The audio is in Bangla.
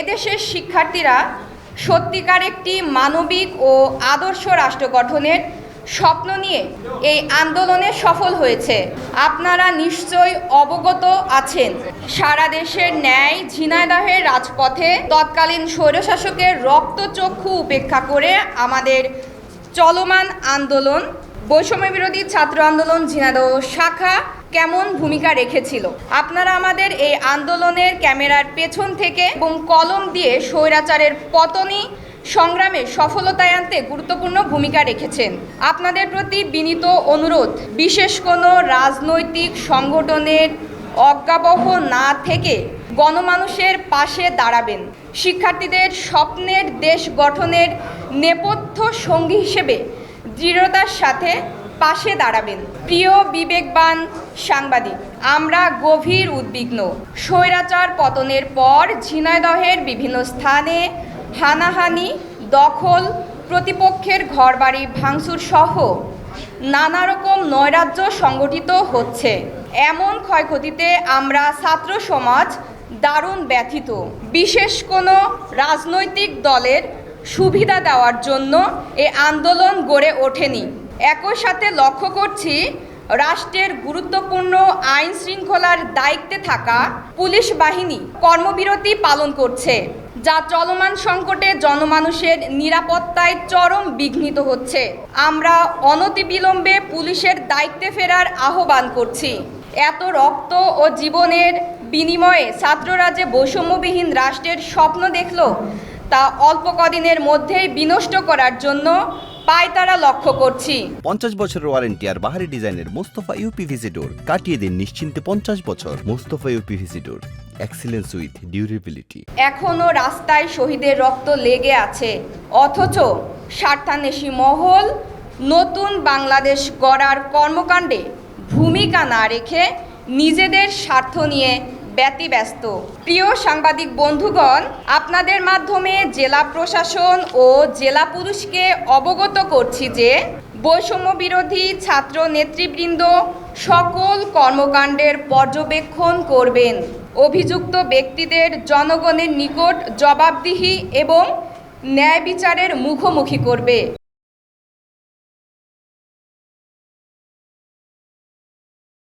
এদেশের শিক্ষার্থীরা সত্যিকার একটি মানবিক ও আদর্শ রাষ্ট্র গঠনের স্বপ্ন নিয়ে এই আন্দোলনে সফল হয়েছে। আপনারা নিশ্চয়ই অবগত আছেন, সারা দেশের ন্যায় ঝিনাইদহের রাজপথে তৎকালীন স্বৈরশাসকের রক্তচক্ষু উপেক্ষা করে আমাদের চলমান আন্দোলন বৈষম্য বিরোধী ছাত্র আন্দোলন ঝিনাইদহ শাখা কেমন ভূমিকা রেখেছিল। আপনারা আমাদের এই আন্দোলনের ক্যামেরার পেছন থেকে এবং কলম দিয়ে স্বৈরাচারের পতনী সংগ্রামে সফলতায় আনতে গুরুত্বপূর্ণ ভূমিকা রেখেছেন। আপনাদের প্রতি বিনীত অনুরোধ, বিশেষ কোনো রাজনৈতিক সংগঠনের অজ্ঞাবহ না থেকে গণমানুষের পাশে দাঁড়াবেন। শিক্ষার্থীদের স্বপ্নের দেশ গঠনের নেপথ্য সঙ্গী হিসেবে দৃঢ়তার সাথে পাশে দাঁড়াবেন। প্রিয় বিবেকবান সাংবাদিক, আমরা গভীর উদ্বিগ্ন। স্বৈরাচার পতনের পর ঝিনাইদহের বিভিন্ন স্থানে হানাহানি, দখল, প্রতিপক্ষের ঘরবাড়ি ভাঙচুর সহ নানা রকম নৈরাজ্য সংগঠিত হচ্ছে। এমন ক্ষয়ক্ষতিতে আমরা ছাত্র সমাজ দারুণ ব্যথিত। বিশেষ কোনো রাজনৈতিক দলের সুবিধা দেওয়ার জন্য এ আন্দোলন গড়ে ওঠেনি। একই সাথে লক্ষ্য করছি, রাষ্ট্রের গুরুত্বপূর্ণ আইন শৃঙ্খলার দায়িত্বে থাকা পুলিশ বাহিনী কর্মবিরতি পালন করছে, যা চলমান সংকটে জনমানুষের নিরাপত্তায় চরম বিঘ্নিত হচ্ছে। আমরা অনতিবিলম্বে পুলিশের দায়িত্বে ফেরার আহ্বান করছি। এত রক্ত ও জীবনের বিনিময়ে ছাত্ররা যে বৈষম্যবিহীন রাষ্ট্রের স্বপ্ন দেখল, তা অল্প কদিনের মধ্যেই বিনষ্ট করার জন্য পায়তারা লক্ষ্য করছি। 50 বছরের ওয়ারেন্টি আর বাহারি ডিজাইনের মোস্তফা ইউপিভিসি ডোর, কাটিয়ে দিন নিশ্চিন্তে 50 বছর। Mostafa uPVC door, excellence with durability. এখনো রাস্তায় শহীদের রক্ত লেগে আছে, অথচ স্বার্থান্বেষী মহল নতুন বাংলাদেশ গড়ার কর্মকাণ্ডে ভূমিকা না রেখে নিজেদের স্বার্থ নিয়ে ব্যতিব্যস্ত। প্রিয় সাংবাদিক বন্ধুগণ, আপনাদের মাধ্যমে জেলা প্রশাসন ও জেলা পুলিশকে অবগত করছি যে বৈষম্য বিরোধী ছাত্র নেতৃবৃন্দ সকল কর্মকাণ্ডের পর্যবেক্ষণ করবেন। অভিযুক্ত ব্যক্তিদের জনগণের নিকট জবাবদিহি এবং ন্যায় বিচারের মুখোমুখি করবে।